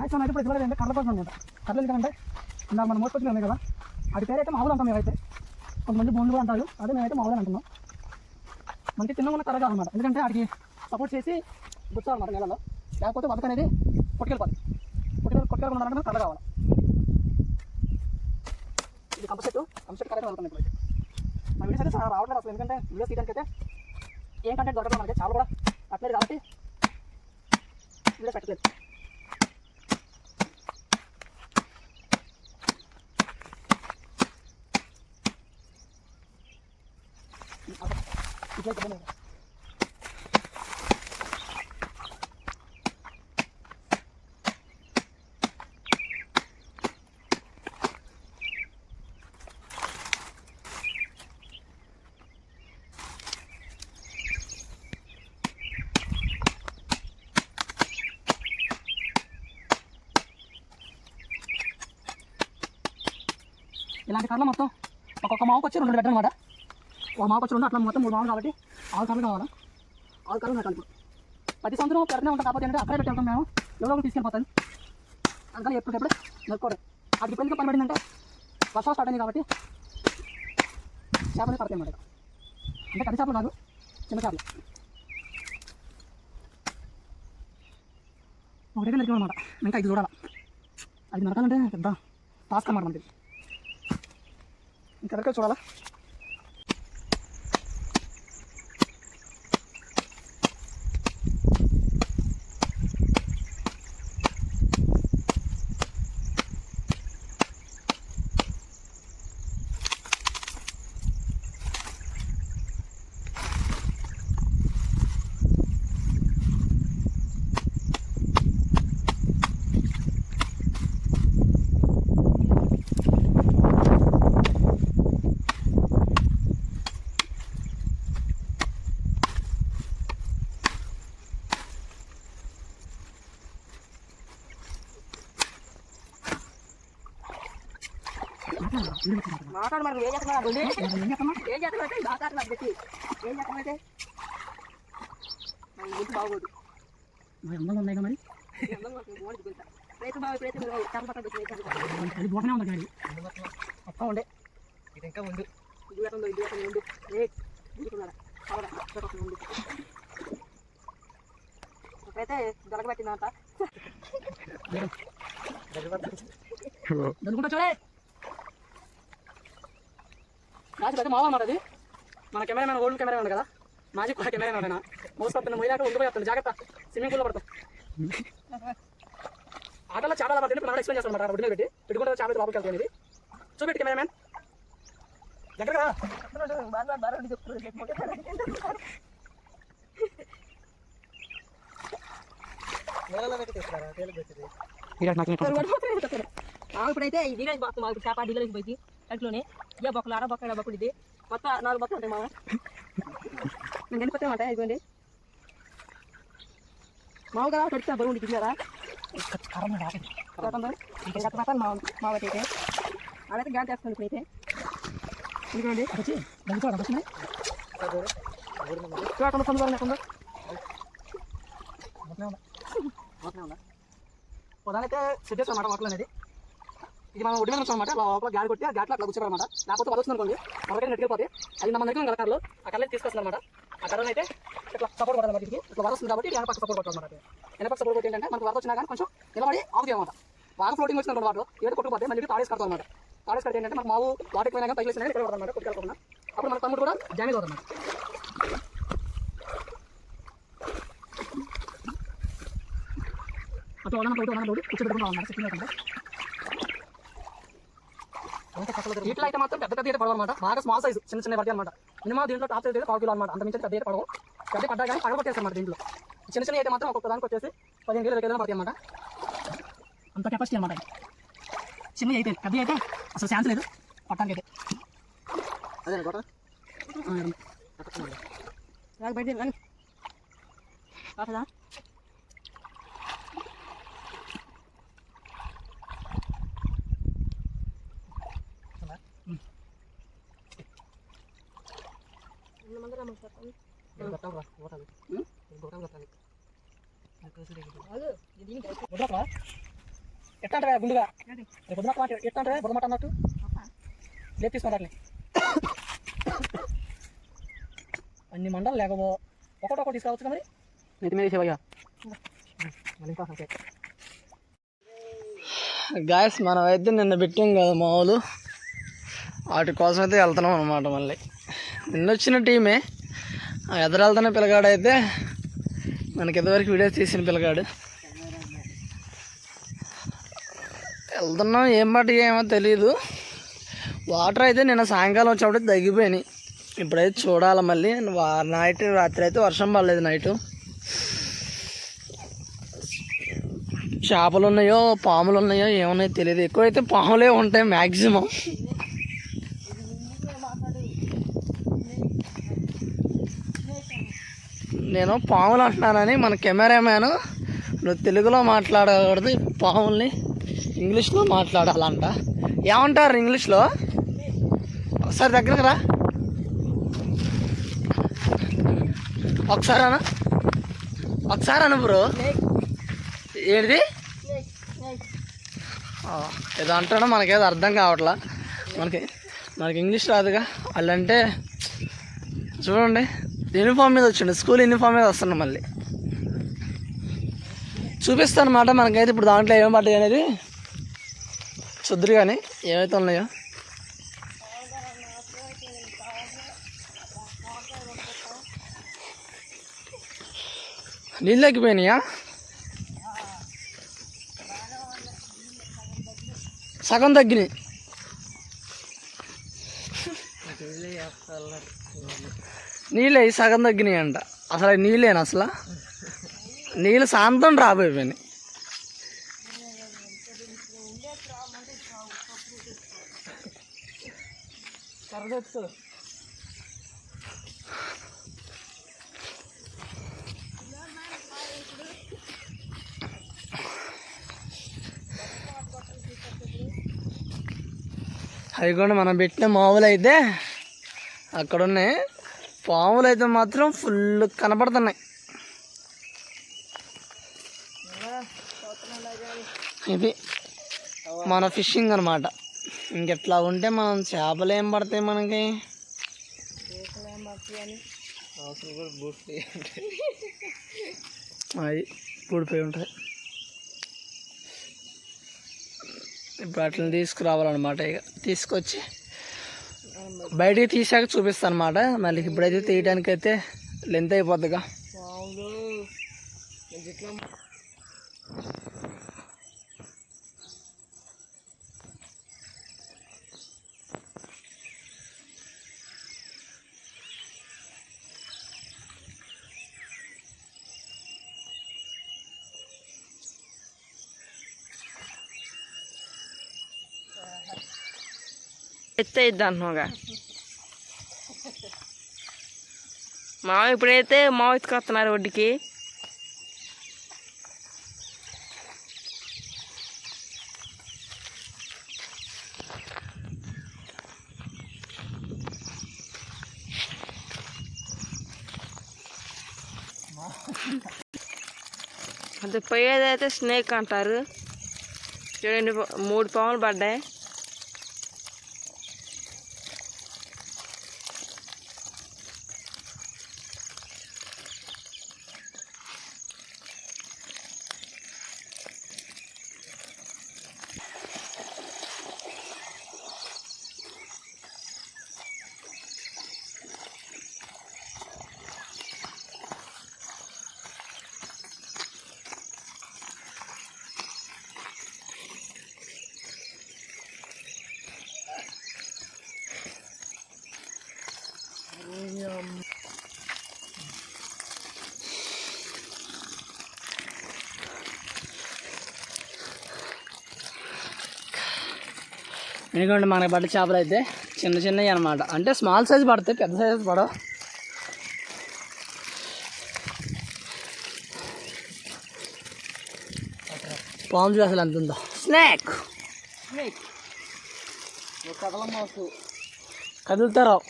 Maximum అయితే ఇప్పుడు ఇదివరకు కర్ర కోసం అనమాట. కర్రలు ఎందుకంటే ఇందాక మనం మోసుకొచ్చిన ఉన్నాయి కదా, అది పేరైతే మామూలు అంటాం మేమైతే, కొంతమంది బొండ్లు అంటారు, అదే మేమైతే మామూలు అంటున్నాం. మనకి చిన్న ఉన్న కర్ర కావాలన్నమాట, ఎందుకంటే వాటికి సపోర్ట్ చేసి గుర్చాలన్నమాట నెలలో, లేకపోతే వదక అనేది కొట్టుకెళ్ళిపోతుంది. కొట్టుకెళ్ళకుండా ఉండాలంటే కర్ర కావాలి. ఇది కంపసెట్ కరెక్ట్ వెళ్తుంది. ఇప్పుడు మా వీడియోస్ అయితే చాలా రావట్లేదు అసలు, ఎందుకంటే వీడియోస్ తీయడానికి అయితే ఏం కంటెంట్ దొరకదు మనకి, చాలా కూడా అట్లేదు కాబట్టి వీడియోస్ పెట్టలేదు. ఇలాంటి కర్రలు మొత్తం ఒక్కొక్క మావుకు వచ్చి 2 పెట్టాలి అనమాట. ఒక మావుకు వచ్చి 2, అట్లా మొత్తం 3 మావులు కాబట్టి 6 కర్రలు కావాలి. 6 కర్రలు పెట్టాలి. ప్రతి సంవత్సరం పెడుతూనే ఉంటాం, కాకపోతే అంటే అక్కడే పెట్టాం మేము, ఎవరో తీసుకెళ్ళిపోతాను. అందుకని ఎప్పుడెప్పుడు నడుకోవడం. అది ఇప్పుడు ఎందుకు పని పడిందంటే వర్షం స్టార్ట్ అయింది కాబట్టి చేపలు పడతాయి అన్నమాట. అంటే పెద్ద చేపలు కాదు, చిన్న చేపలు. ఒకటే నరికాం అనమాట, ఇంకా 5 చూడాలి. 5 నరకాలంటే పెద్ద టాస్క్ అన్నమాట మనకి. ఇంకా చూడాలా. మాట్లాడు మరి, ఏం చేస్తున్నాడు? ఏం చేస్తున్నాడు? మాట్లాడుతున్నాడు పెట్టి ఏం చేస్తున్నాడే బాగోదు. మరి అందంగా ఉన్నాయి మరి, అది పోతనే ఉంది గాడి మొత్తం ఉండే. ఇది ఇంకా ముందు ముందు ఇప్పుడైతే జరగబెట్టిందంట దొరుకుంటా చూడే. రాజు అయితే మావన్నమాట. అది మన కెమెరామెన్ ఓల్డ్ కెమెరా ఉంది కదా, మాజీ కూడా కెమెరా ఉన్నాడు. మోసుకొస్తున్న మొయ్యాక ఉండిపోయి వస్తుంది, జాగ్రత్త స్విమ్మింగ్ పూల్లో పడతాం. ఆటలో చేపలు పడుతుంది, ఇప్పుడు నాకు ఎక్స్ప్లెయిన్ చేస్తాను అనమాట. ఒడ్డున పెట్టి పెట్టుకుంటే చేపలు లోపలికి వెళ్తాయి. ఇది చూపెట్టి కెమెరామెన్ దగ్గర ఇప్పుడైతే ఈ డీలర్ మాకు చేప డీలర్కి పోయి అట్లోనే ఏ బొక్కలు అర బొక్క బొక్కలు ఇది మొత్తం 4 బొక్కలు ఉంటాయి. మామ నేను వెళ్ళిపోతామంట. ఇదిగోండి మామూలుగా కడితే బరువు ఉండి తిన్నారా మావైతే అదైతే గ్యాస్ చేస్తాను. ఇప్పుడైతే ఇదిగోండి ఉదాహరణైతే సెట్ చేస్తాం అన్నమాట వాటర్ అనేది. ఇది మనం ఒడ్డు మీద వచ్చాం అనమాట. లోపల గాడి కొట్టి ఆ గాట్లో అట్లా కూర్చోబెడమాట. లేకపోతే వస్తుంది అనుకోండి, ఒకరికి నెట్టుకెళ్ళిపోతే అది మన దగ్గర ఉన్న కర్రలు ఆ కర్రలు తీసుకొస్తుంది అనమాట. ఆ కర్రలు అయితే ఇట్లా సపోర్ట్ కొట్టాలి అన్నమాట. ఇట్లా వర వస్తుంది కాబట్టి వెనక పక్క సపోర్ట్ కొట్టాలి అనమాట. వెనక సపోర్ట్ కొట్టి ఏంటంటే మనకు వర వచ్చినా కానీ కొంచెం నిలబడి ఆగుతాయి అనమాట. బాగా ఫ్లోటింగ్ వచ్చిన వాటర్ ఏదో కొట్టుకుపోతే మళ్ళీ తాడేసి కడతాం అనమాట. తాడేసి కడితే ఏంటంటే మనకు మావు వాటర్ పోయినా కానీ పైకి ఇక్కడ పడతాం అనమాట. కొట్టుకెళ్ళకుండా అప్పుడు మన తమ్ముడు కూడా డ్యామేజ్ అవుతుంది అన్నమాట. అట్లా ఒకటి కూర్చోబెట్టుకుంటాం అన్నమాట. సిక్కింగ్ ఇట్లా అయితే మాత్రం పెద్ద పెద్ద పడవ అనమాట. బాగా స్మాల్ సైజ్ చిన్న చిన్న పడతాయి అనమాట. మినిమం దీంట్లో టాప్ సైజ్ అయితే 1 కిలో అనమాట. అంత మించి పెద్ద పడవ పెద్ద పడ్డా కానీ పడగొట్టేస్తాం అన్నమాట. దీంట్లో చిన్న చిన్న అయితే మాత్రం ఒక్కొక్క దానికి వచ్చేసి 15 కిలో 20 కిలో పడతాయి అన్నమాట. అంత కెపాసిటీ అనమాట. చిన్న అయితే పెద్ద అయితే అసలు ఛాన్స్ లేదు పట్టానికి అయితే. అదే బయట ఎట్లా అంటే గుండుగా రేపు పొద్దున మాట ఎట్లా అంటే బుధమాట అన్నట్టు లేదు తీసుకుంటారు అన్ని మండలు లేకపో ఒకటి తీసుకురావచ్చు మరి నెత్తి మీద వేసేవయ్యా గాయస్ మనం అయితే నిన్న పెట్టాం కదా మామూలు వాటి కోసం అయితే వెళ్తున్నాం అనమాట. మళ్ళీ నిన్న వచ్చిన టీమే ఎదురు వెళ్తున్న పిల్లగాడైతే మనకి ఇదివరకు వీడియోస్ తీసిన పిల్లగాడు. వెళ్తున్నాం ఏం బట్టి ఏమో తెలీదు. వాటర్ అయితే నిన్న సాయంకాలం వచ్చినప్పుడు తగ్గిపోయినాయి. ఇప్పుడైతే చూడాలి మళ్ళీ. నైట్ రాత్రి అయితే వర్షం పడలేదు. నైటు చేపలు ఉన్నాయో పాములు ఉన్నాయో ఏమన్నాయో తెలియదు. ఎక్కువైతే పాములే ఉంటాయి మ్యాక్సిమం. నేను పాములు అంటున్నానని మన కెమెరామ్యాన్ నువ్వు తెలుగులో మాట్లాడకూడదు, పాముల్ని ఇంగ్లీష్లో మాట్లాడాలంట. ఏమంటారు ఇంగ్లీష్లో? ఒకసారి దగ్గరకు రా, ఒకసారి అను బ్రో. ఏంటిది ఏదో అంటాడో మనకేదో అర్థం కావట్లా. మనకి ఇంగ్లీష్ రాదుగా. వాళ్ళంటే చూడండి యూనిఫామ్ మీద వచ్చిండు, స్కూల్ యూనిఫామ్ మీద వస్తున్నాం. మళ్ళీ చూపిస్తాను అన్నమాట మనకైతే ఇప్పుడు దాంట్లో ఏం పడ్డాయి అనేది చూద్దరు కానీ ఏమైతే ఉన్నాయో. నీళ్ళు తగ్గిపోయినాయా? సగం తగ్గినాయి. నీళ్ళు అవి సగం తగ్గినాయి అంట. అసలు అవి నీళ్ళేనా? అసలు నీళ్ళు శాంతం రాబోయిపోయినాయి. అవి కూడా మనం పెట్టిన మామూలు అయితే అక్కడ ఉన్నాయి. పాములు అయితే మాత్రం ఫుల్ కనపడుతున్నాయి. ఇది మన ఫిషింగ్ అనమాట. ఇంకెట్లా ఉంటే మనం చేపలు ఏం పడతాయి మనకి. అవి పూడిపోయి ఉంటాయి. ఇప్పుడు అట్లా తీసుకురావాలన్నమాట. ఇక తీసుకొచ్చి బయటికి తీసాక చూపిస్తాను అనమాట. మళ్ళీ ఇప్పుడైతే తీయడానికి అయితే లెంత్ అయిపోద్దిగా. ఎత్తయిద్ది అంటున్నావుగా మావ. ఇప్పుడైతే మావ ఎత్తుకొస్తున్నారు ఒడ్డుకి. అది పోయేదైతే స్నేక్ అంటారు. చూడండి 3 పాములు పడ్డాయి. ఎందుకంటే మనకి పడ్డ చేపలు అయితే చిన్న చిన్నవి అనమాట. అంటే స్మాల్ సైజ్ పడతాయి, పెద్ద సైజ్ పడవు. పాము చూసి అసలు ఎంత ఉందో. స్నేక్ కదులుతారావు.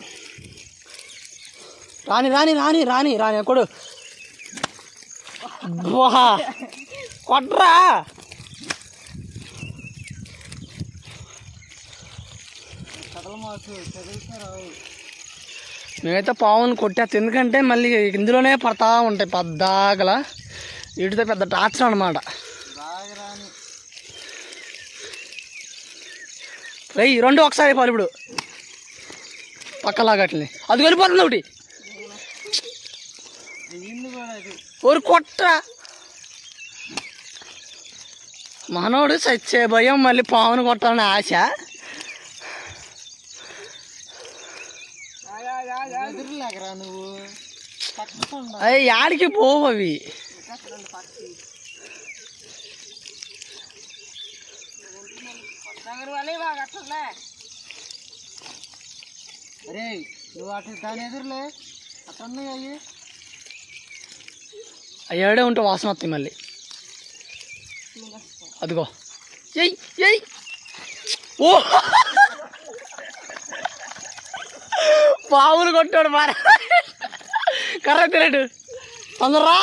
రాని రాని రాని రాని రాని ఎక్కడు కొట్రా. మేమైతే పావును కొట్టేస్తాం, ఎందుకంటే మళ్ళీ ఇందులోనే పడతా ఉంటాయి పద్దాకల. వీటితో పెద్ద టార్చర్ అనమాట. వెయ్యి రెండు ఒకసారి పాలు ఇప్పుడు పక్కలాగట్లే అది వెళ్ళిపోతుంది ఒకటి. ఊరు కొట్ట మనోడు చచ్చే భయం, మళ్ళీ పావును కొట్టాలని ఆశ. అవి యాడికి పోవు అవి. అరే నువ్వు అటు దాని ఎదురులే అట్లా అవి అయ్యాడే ఉంటే వాసన వస్తాయి మళ్ళీ. అదిగో ఎయ్ ఎయ్ ఓ పావులు కొట్టాడు మారా. కర్ర తినడు తొందరరా,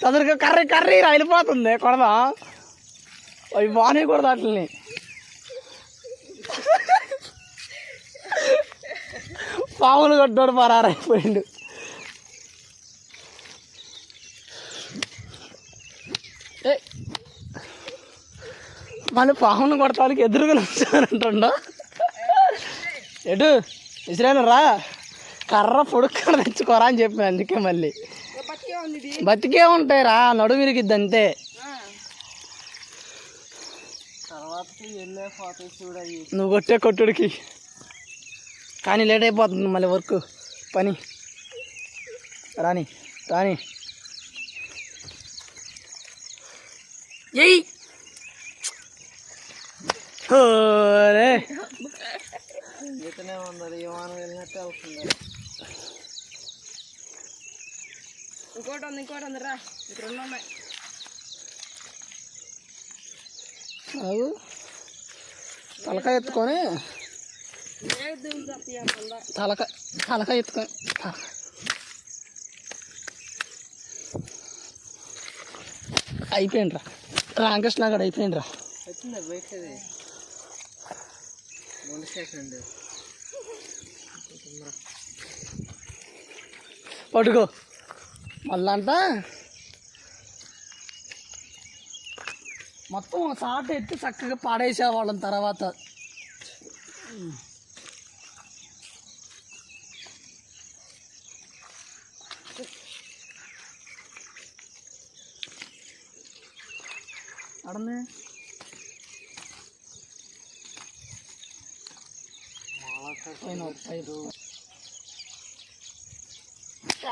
తొందరగా కర్రీ కర్రీ వెళ్ళిపోతుంది. కొడదా అవి బాగానే కొడదా అట్లని. పావులు కొట్టాడు పరారైపోయిండు. మళ్ళీ పావును కొడతానికి ఎదురుగా వచ్చానంటుండ. ఎటు ఇస్రాయల్ రా, కర్ర పొడుక్కడ తెచ్చుకోరా అని చెప్పాను. అందుకే మళ్ళీ బతికే ఉంటాయి రా, నడుము విరిగిద్ది అంతే. నువ్వు కొట్టే కొట్టుడికి కానీ లేట్ అయిపోతుంది మళ్ళీ వర్క్ పని. రాని రాని ఎయ్ ఇతనే ఉన్నది విమానం వెళ్ళినట్టే అవుతుంది. ఇంకోటి ఉంది రా, ఇక్కడ ఉన్నాయి. తలకాయ ఎత్తుకొని తలకాయ ఎత్తుకొని అయిపోయిండ్రా. రామకృష్ణ గడ అయిపోయిండ్రా. వచ్చిందా బయటది పట్టుకో మళ్ళంట మొత్తం సాట ఎత్తి చక్కగా పాడేసేవాళ్ళం తర్వాత. అడనే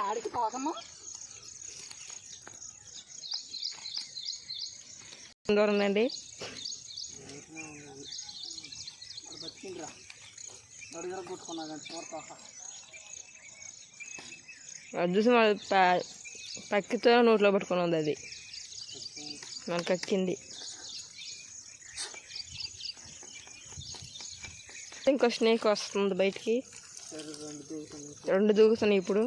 ఆడికి పోకమ్మా. దూరం ఉందండి. అది చూసి పక్కితో నోట్లో పట్టుకుని ఉంది. అది మనకు ఎక్కింది. ఇంకో స్నేక్ వస్తుంది బయటికి. రెండు దూకుతున్నాయి ఇప్పుడు.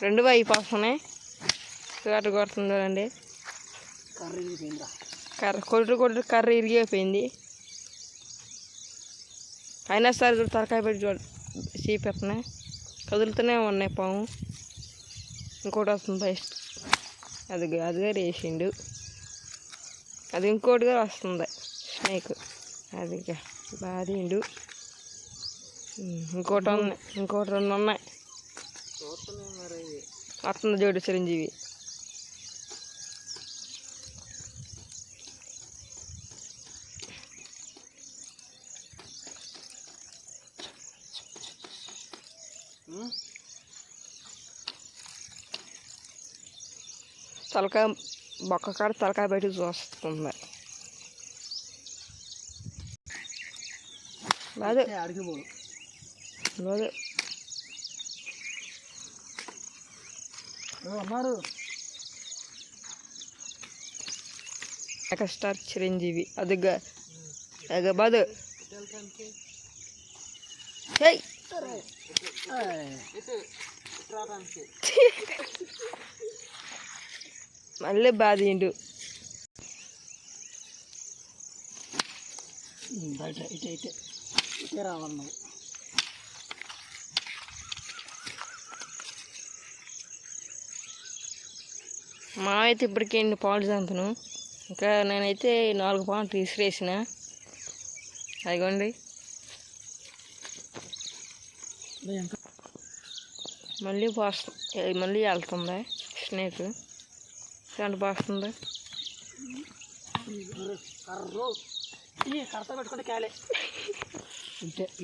రెండు అయిపోతున్నాయి. కర్ర కొడుతుందో అండి. కొట్టు కర్ర ఇరిగిపోయింది. అయినా సరే తలకాయ పెట్టి చీపెడుతున్నాయి. కదులుతూనే ఉన్నాయి పాము. ఇంకోటి వస్తుంది ఫస్ట్. అదిగా వేసిండు. అది ఇంకోటిగా వస్తుంది స్నేక్. అదిగా బాధిండు. ఇంకోటి రెండు ఉన్నాయి. వస్తుంది జోడు చిరంజీవి. తలకాయ బొక్క కాడ తలకాయ బయటకు చూస్తుంది. మెగాస్టార్ చిరంజీవి. అదిగా బాదు మళ్ళీ బాధిండు. బయట ఇటే రావాలి నువ్వు. మా అయితే ఇప్పటికే ఎన్ని పాలు చంపును. ఇంకా నేనైతే 4 పాలు తీసుకురేసిన. అదిగోండి మళ్ళీ మళ్ళీ వెళ్తుందా స్నేక్ రెండు పోస్తుంది. కర్త పెట్టుకుంటే కాలే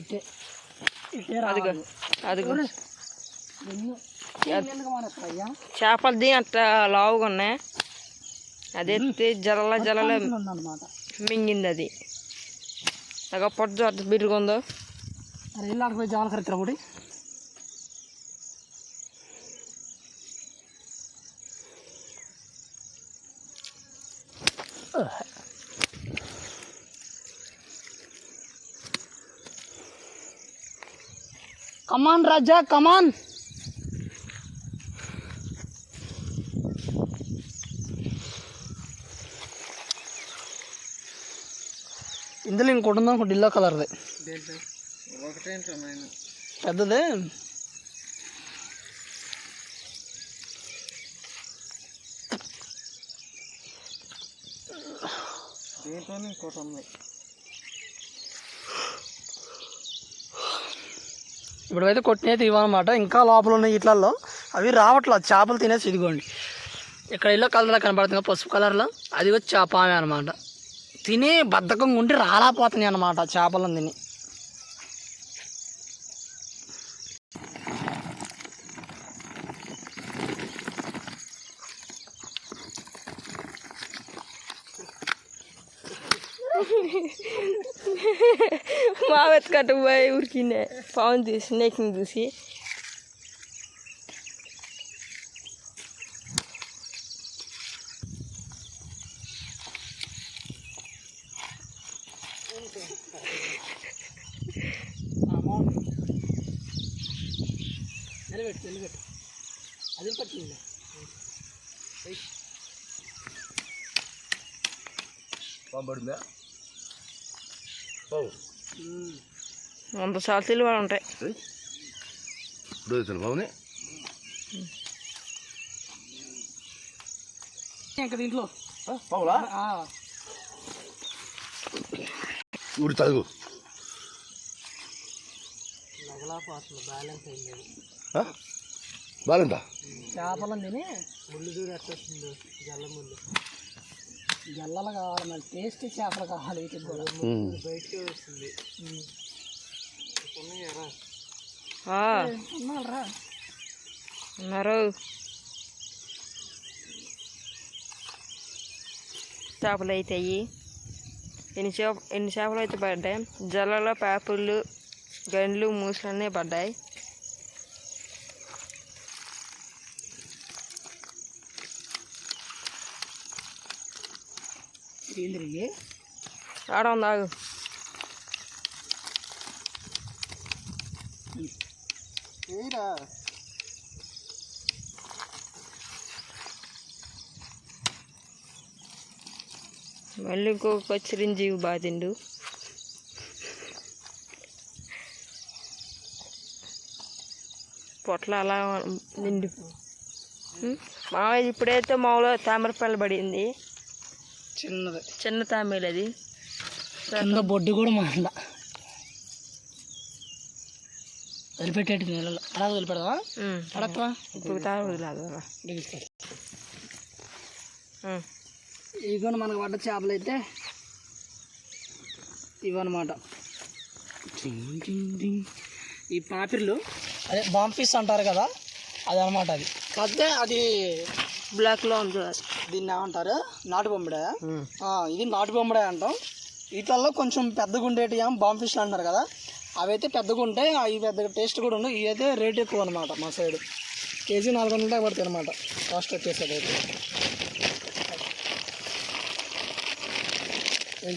ఇటే అదిగో అదిగో అయ్యా చేపలది అట్లా లావుగా ఉన్నాయి. అది ఎత్తి జలల అన్నమాట. మింగింది. అది అగ పొట్టు అట్ట బిరుగుందో. అరే ఇల్లు ఆడిపోయి జావాలి కరెక్ట్ ఒకటి. కమాన్ రాజా కమాన్. ఇందులో ఇంకోటి ఉందా, ఇంకోటి ఇల్లో కలర్ది పెద్దదే. దీంట్లో ఇంకోటి ఉంది. ఇప్పుడైతే కొట్టినైతే ఇవ్వనమాట. ఇంకా లోపల ఉన్నాయి ఇట్లలో. అవి రావట్లేదు, చేపలు తినేసి. ఇదిగోండి ఇక్కడ ఇల్లో కలర్లో కనబడుతుంది, పసుపు కలర్లో. అది వచ్చి చేపామే అనమాట. తిని బద్ధకంగా ఉండి రాలాపోతున్నాయి అన్నమాట చేపలను తిని. మా వెతకట్టు పోయి ఉరికిండే పావుని చూసి స్నేక్ని చూసి. నిలబెట్టు అది పట్టింది. వంద సార్లు వాళ్ళు ఉంటాయి. ఇంకా దీంట్లో ఊరి చదువు బ్యాలెన్స్ అయింది. బాగుందా చేపలను తిని ముళ్ళు చూడు ఎట్లా వస్తుందో. జల్ల ముళ్ళు జల్లలు కావాలి, మళ్ళీ టేస్ట్ చేపలు కావాలి. వీటికి కూడా బయటకే వస్తుంది. ఉన్నారా ఉన్నారు చేపలు అవుతాయి. ఎన్ని చేపలు అయితే పడ్డాయి. జల్లలో పేపర్లు గండ్లు మూసలన్నీ పడ్డాయి. ఆడ ఉంది ఆగు. మళ్ళీ ఇంకొక చిరంజీవి బాధిండు. పొట్ల అలా నిండి. మామయ్య ఇప్పుడైతే మామూలుగా తామరపల్లి పడింది. చిన్న తామేలు అది. బొడ్డు కూడా మాండ వదిలిపెట్టేటి నీళ్ళలో. అలా వదిలిపెడదామా? అడగవా? ఇప్పుడు తాను వదిలేదు. ఇదిగోండి మనకు పడ్డ చేపలు అయితే ఇవన్నమాట. ఈ పాపిర్లు అదే బాంఫిష్ అంటారు కదా, అదనమాట. అది కాకపోతే అది బ్లాక్లో ఉంది. దీన్ని ఏమంటారు, నాటు బొమ్మడే. ఇది నాటు బొమ్మడే అంటాం. వీటిల్లో కొంచెం పెద్దగా ఉండేటి బాంఫిష్ అంటారు కదా, అవి అయితే పెద్దగా ఉంటాయి. అవి పెద్దగా టేస్ట్ కూడా ఉండవు. ఇవి అయితే రేట్ ఎక్కువ అనమాట. మా సైడ్ కేజీ 400 పడతాయి అనమాట కాస్ట్ వచ్చేసేది అయితే.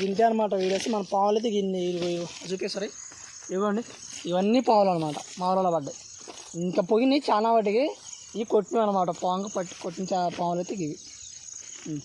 ఇంతే అనమాట వీడియోస్. మన పావులు అయితే చూపేసరి ఇవ్వండి. ఇవన్నీ పావులు అనమాట, మా ఊళ్ళో పడ్డాయి. ఇంకా పొగినాయి చాలా వాటికి. ఇవి కొట్టినవి అనమాట, పాంగు పట్టి కొట్టిన పావులు అయితే ఇవి. ఉమ్.